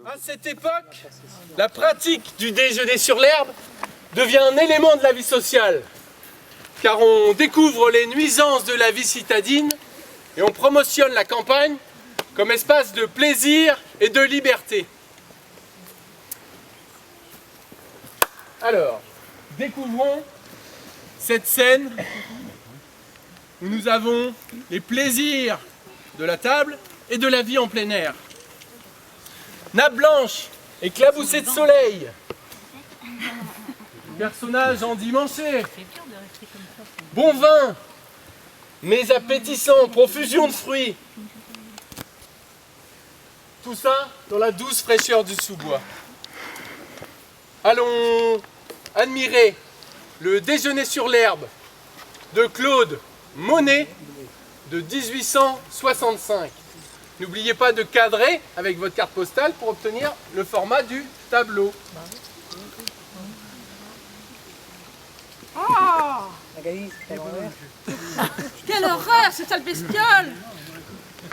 À cette époque, la pratique du déjeuner sur l'herbe devient un élément de la vie sociale, car on découvre les nuisances de la vie citadine et on promotionne la campagne comme espace de plaisir et de liberté. Alors, découvrons cette scène où nous avons les plaisirs de la table et de la vie en plein air. Nappe blanche, éclaboussée de soleil. Personnage endimanché. Bon vin, mais appétissant, profusion de fruits. Tout ça dans la douce fraîcheur du sous-bois. Allons admirer le déjeuner sur l'herbe de Claude Monet de 1865. N'oubliez pas de cadrer avec votre carte postale pour obtenir le format du tableau. Oh, quelle horreur, cette sale bestiole!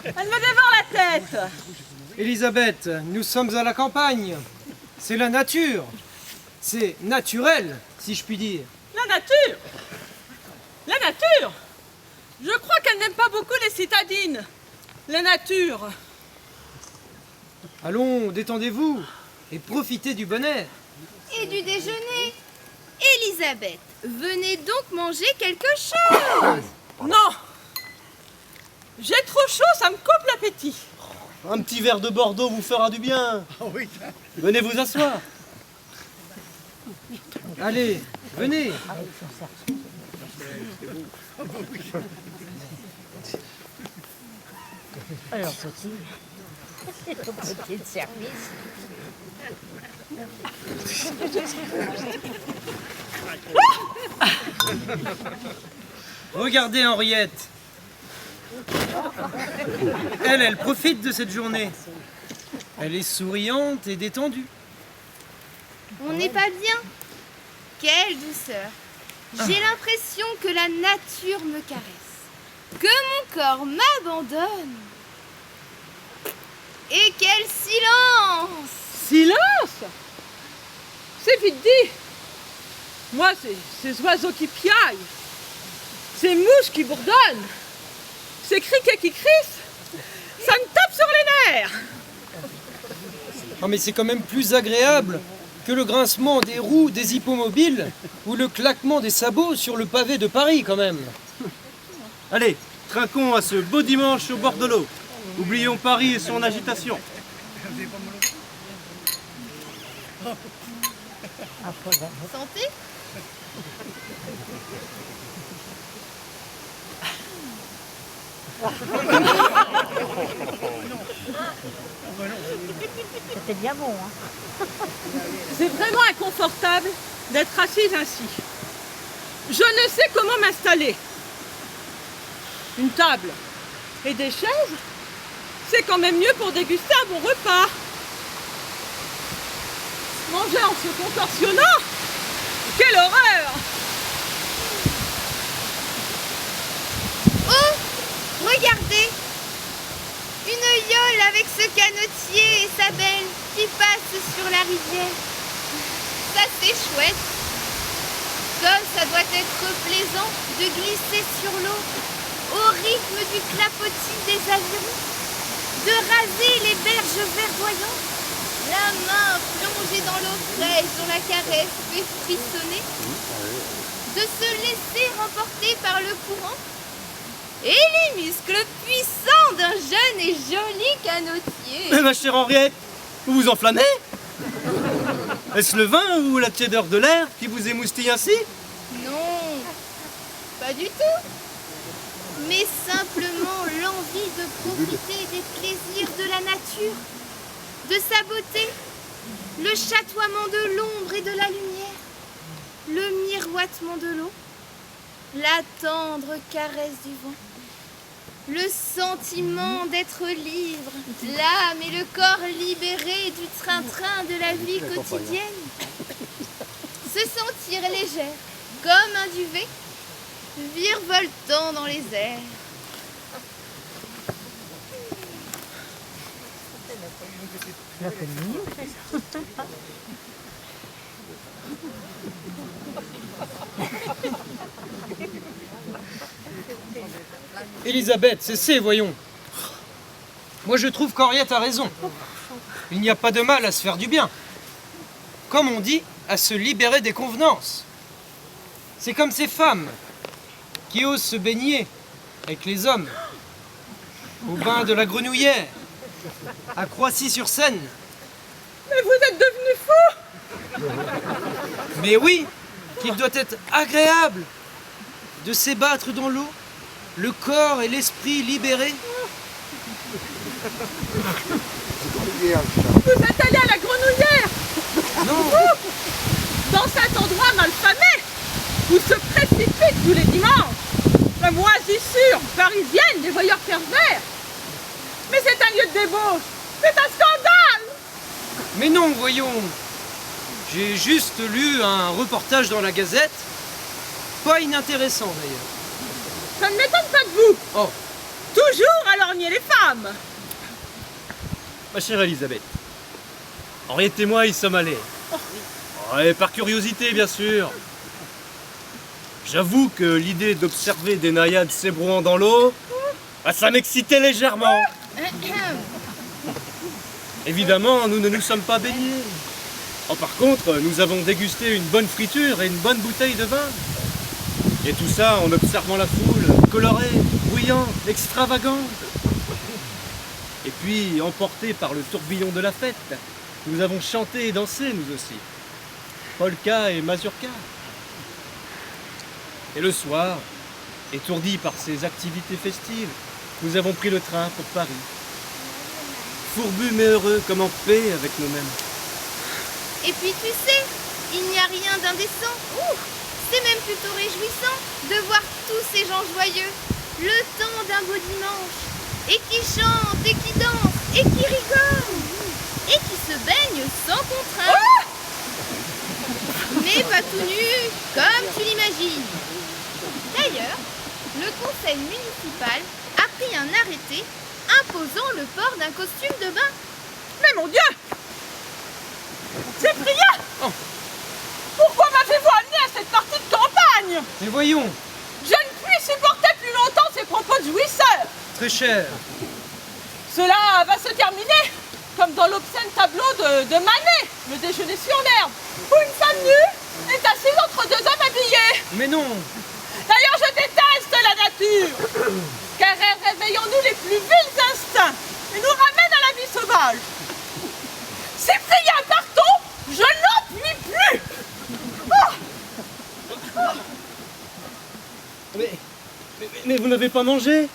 Elle me dévore la tête! Elisabeth, nous sommes à la campagne. C'est la nature. C'est naturel, si je puis dire. La nature! La nature! Je crois qu'elle n'aime pas beaucoup les citadines. La nature. Allons, détendez-vous et profitez du bon air. Et du déjeuner. Elisabeth, venez donc manger quelque chose. Non! J'ai trop chaud, ça me coupe l'appétit. Un petit verre de Bordeaux vous fera du bien. Venez vous asseoir. Allez, venez. Alors, petit, petit de service. Regardez Henriette. Elle profite de cette journée. Elle est souriante et détendue. On n'est pas bien. Quelle douceur. J'ai l'impression que la nature me caresse, que mon corps m'abandonne. Et quel silence! Silence! C'est vite dit. Moi, c'est ces oiseaux qui piaillent, ces mouches qui bourdonnent, ces criquets qui crissent, ça me tape sur les nerfs. Oh, mais c'est quand même plus agréable que le grincement des roues des hippomobiles ou le claquement des sabots sur le pavé de Paris, quand même. Allez, trinquons à ce beau dimanche au bord de l'eau. Oublions Paris et son agitation. Santé? C'était bien bon, hein? C'est vraiment inconfortable d'être assise ainsi. Je ne sais comment m'installer. Une table et des chaises, c'est quand même mieux pour déguster un bon repas. Manger en se contorsionnant, quelle horreur! Oh, regardez! Une yole avec ce canotier et sa belle qui passe sur la rivière. Ça c'est chouette. Comme ça doit être plaisant de glisser sur l'eau au rythme du clapotis des avirons, de raser les berges verdoyantes, la main plongée dans l'eau fraîche dont la caresse fait frissonner, de se laisser remporter par le courant et les muscles puissants d'un jeune et joli canotier. Mais ma chère Henriette, vous vous enflammez? Est-ce le vin ou la tiédeur de l'air qui vous émoustille ainsi? Non, pas du tout. Mais simplement l'envie de profiter des plaisirs de la nature, de sa beauté, le chatoiement de l'ombre et de la lumière, le miroitement de l'eau, la tendre caresse du vent, le sentiment d'être libre, l'âme et le corps libérés du train-train de la vie quotidienne, se sentir légère comme un duvet, virevoltant dans les airs. Là, c'est mignon. Elisabeth, cessez, voyons. Moi, je trouve qu'Henriette a raison. Il n'y a pas de mal à se faire du bien. Comme on dit, à se libérer des convenances. C'est comme ces femmes qui osent se baigner avec les hommes au bain de la Grenouillère, à Croissy-sur-Seine. Mais vous êtes devenu fou! Mais oui, qu'il doit être agréable de s'ébattre dans l'eau, le corps et l'esprit libérés. Vous êtes allé à la Grenouillère! Non, Dans cet endroit malfamé où se précipite tous les dimanches la moisissure parisienne des voyeurs pervers. Mais c'est un lieu de débauche, c'est un scandale! mais non, voyons. J'ai juste lu un reportage dans la Gazette, pas inintéressant d'ailleurs. Ça ne m'étonne pas de vous! Oh, Toujours à lorgner les femmes! Ma chère Elisabeth, Henriette et moi y sommes allés. Ouais, par curiosité, bien sûr. J'avoue que l'idée d'observer des naïades s'ébrouant dans l'eau, ça m'excitait légèrement. Évidemment, nous ne nous sommes pas baignés. Oh, par contre, nous avons dégusté une bonne friture et une bonne bouteille de vin. Et tout ça en observant la foule, colorée, bruyante, extravagante. Et puis, emportés par le tourbillon de la fête, nous avons chanté et dansé, nous aussi. Polka et mazurka. Et le soir, étourdis par ces activités festives, nous avons pris le train pour Paris. Fourbus mais heureux, comme en paix avec nous-mêmes. Et puis tu sais, il n'y a rien d'indécent. C'est même plutôt réjouissant de voir tous ces gens joyeux, le temps d'un beau dimanche, et qui chantent, et qui dansent, et qui rigolent, et qui se baignent sans contrainte. Mais pas tout nu, comme tu l'imagines. D'ailleurs, le conseil municipal a pris un arrêté imposant le port d'un costume de bain. Mais mon Dieu! Cyprien! Oh. Pourquoi m'avez-vous amené à cette partie de campagne? mais voyons, Je ne puis supporter plus longtemps ces propos de jouisseurs. très cher. Cela va se terminer comme dans l'obscène tableau de Manet, Le déjeuner sur l'herbe, où une femme nue est assise entre deux hommes habillés. Mais non, D'ailleurs, je déteste la nature, car elle réveille en nous les plus vils instincts et nous ramène à la vie sauvage. Cyprien, partons, je n'en puis plus. Mais vous n'avez pas mangé?